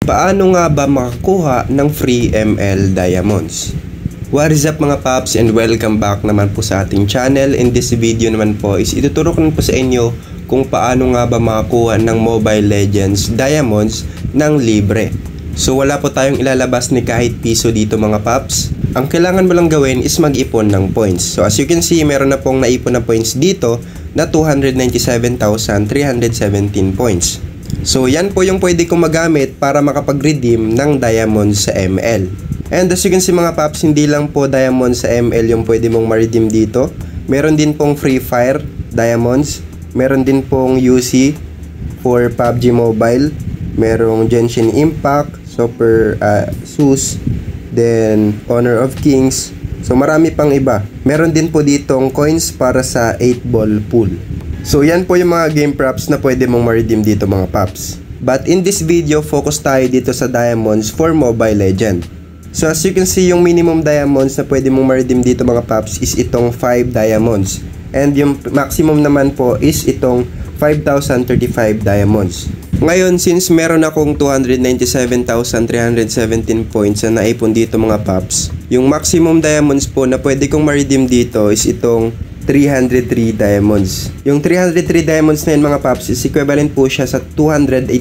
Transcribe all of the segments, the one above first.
Paano nga ba makakuha ng free ML Diamonds? What is up mga paps, and welcome back naman po sa ating channel. In this video naman po is ituturo ko po sa inyo kung paano nga ba makakuha ng Mobile Legends Diamonds ng libre. So wala po tayong ilalabas ni kahit piso dito mga paps. Ang kailangan mo lang gawin is mag-ipon ng points. So as you can see, meron na pong naipon na points dito na 297,317 points. So yan po yung pwede kong magamit para makapag-redeem ng diamonds sa ML. And as you can see mga paps, hindi lang po diamonds sa ML yung pwede mong ma-redeem dito. Meron din pong Free Fire diamonds. Meron din pong UC for PUBG Mobile. Merong Genshin Impact, Super SUS, then Honor of Kings. So marami pang iba. Meron din po ditong coins para sa 8-ball pool. So yan po yung mga game props na pwede mong ma-redeem dito mga paps. But in this video, focus tayo dito sa diamonds for Mobile Legends. So as you can see, yung minimum diamonds na pwede mong ma-redeem dito mga paps is itong 5 diamonds. And yung maximum naman po is itong 5,035 diamonds. Ngayon, since meron akong 297,317 points na naipon dito mga paps, yung maximum diamonds po na pwede kong ma-redeem dito is itong 303 diamonds. Yung 303 diamonds na yun mga paps is equivalent po siya sa 283,200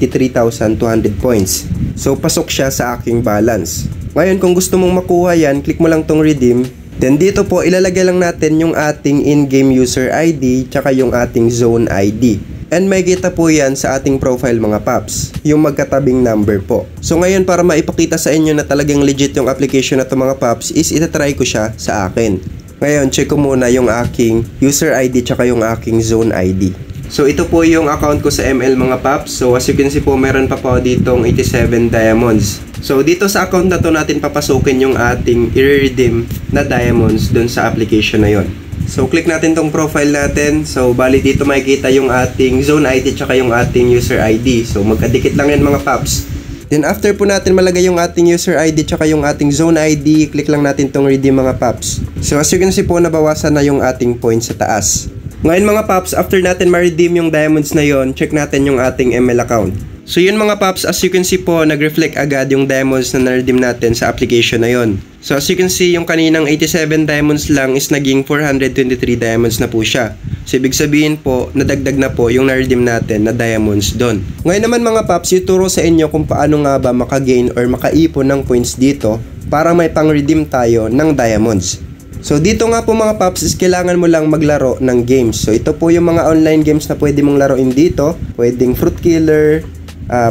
points. So pasok siya sa aking balance. Ngayon kung gusto mong makuha yan, click mo lang tong redeem. Then dito po ilalagay lang natin yung ating in-game user ID tsaka yung ating zone ID. And may kita po yan sa ating profile mga paps, yung magkatabing number po. So ngayon para maipakita sa inyo na talagang legit yung application na to mga paps is itatry ko siya sa akin. Ngayon, check ko muna yung aking user ID tsaka yung aking zone ID. So, ito po yung account ko sa ML mga paps. So, as you can see po, meron pa po ditong 87 diamonds. So, dito sa account na to natin papasukin yung ating i-redeem na diamonds dun sa application na yon. So, click natin tong profile natin. So, bali dito makikita yung ating zone ID tsaka yung ating user ID. So, magkadikit lang yan mga paps. Then after po natin malagay yung ating user ID tsaka yung ating zone ID, click lang natin tong redeem mga paps. So as you can see po, nabawasan na yung ating points sa taas. Ngayon mga paps, after natin ma-redeem yung diamonds na yon, check natin yung ating ML account. So yun mga paps, as you can see po, nag-reflect agad yung diamonds na na-redeem natin sa application na yon. So as you can see, yung kaninang 87 diamonds lang is naging 423 diamonds na po siya. So ibig sabihin po, nadagdag na po yung na-redeem natin na diamonds doon. Ngayon naman mga paps, ituro sa inyo kung paano nga ba maka-gain or makaipon ng points dito para may pang-redeem tayo ng diamonds. So dito nga po mga paps is kailangan mo lang maglaro ng games. So ito po yung mga online games na pwede mong laruin dito. Pwedeng Fruit Killer,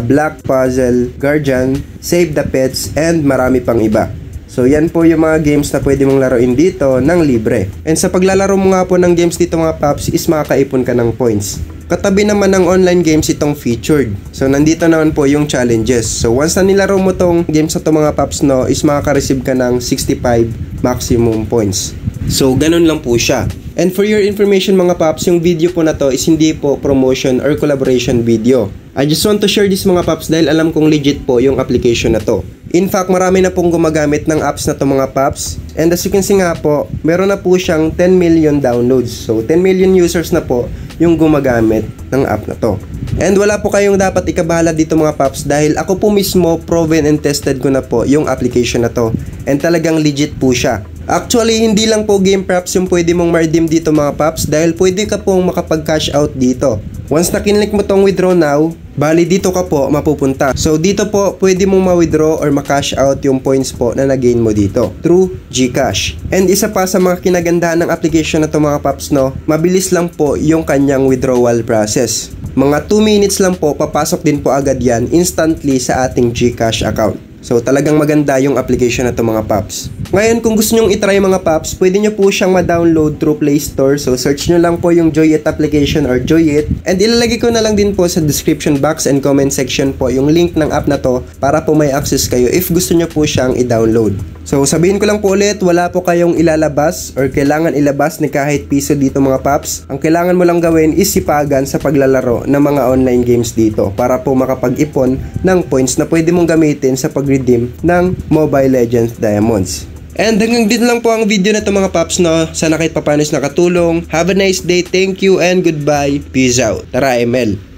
Black Puzzle, Guardian, Save the Pets, and marami pang iba. So yan po yung mga games na pwede mong laruin dito ng libre. And sa paglalaro mo nga po ng games dito mga paps is makakaipon ka ng points. Katabi naman ng online games itong featured. So nandito naman po yung challenges. So once na nilaro mo tong games na to mga paps no, is makaka-receive ka ng 65 maximum points. So ganun lang po siya. And for your information mga paps, yung video po na to is hindi po promotion or collaboration video. I just want to share this mga paps dahil alam kong legit po yung application na to. In fact, marami na pong gumagamit ng apps na to mga paps. And as you can see nga po, meron na po siyang 10 million downloads. So 10 million users na po yung gumagamit ng app na to. And wala po kayong dapat ikabahala dito mga paps dahil ako po mismo proven and tested ko na po yung application na to. And talagang legit po siya. Actually, hindi lang po game props yung pwede mong ma-redeem dito mga paps dahil pwede ka pong makapag-cash out dito. Once na kinlik mo tong withdraw now, bali dito ka po mapupunta. So dito po pwede mong ma-withdraw or ma-cash out yung points po na na-gain mo dito through GCash. And isa pa sa mga kinagandahan ng application na to mga paps no, mabilis lang po yung kanyang withdrawal process. Mga 2 minutes lang po, papasok din po agad yan instantly sa ating GCash account. So talagang maganda yung application na to mga paps. Ngayon kung gusto nyong itry mga paps, pwede nyo po siyang ma-download through Play Store. So search nyo lang po yung Joyit application or Joyit. And ilalagay ko na lang din po sa description box and comment section po yung link ng app na to para po may access kayo if gusto nyo po siyang i-download. So sabihin ko lang po ulit, wala po kayong ilalabas or kailangan ilabas ni kahit piso dito mga paps. Ang kailangan mo lang gawin is sipagan sa paglalaro ng mga online games dito para po makapag-ipon ng points na pwede mong gamitin sa pag-redeem ng Mobile Legends Diamonds. And hanggang dito lang po ang video na ito mga paps no. Sana kahit papaano is nakatulong. Have a nice day, thank you and goodbye. Peace out. Tara ML.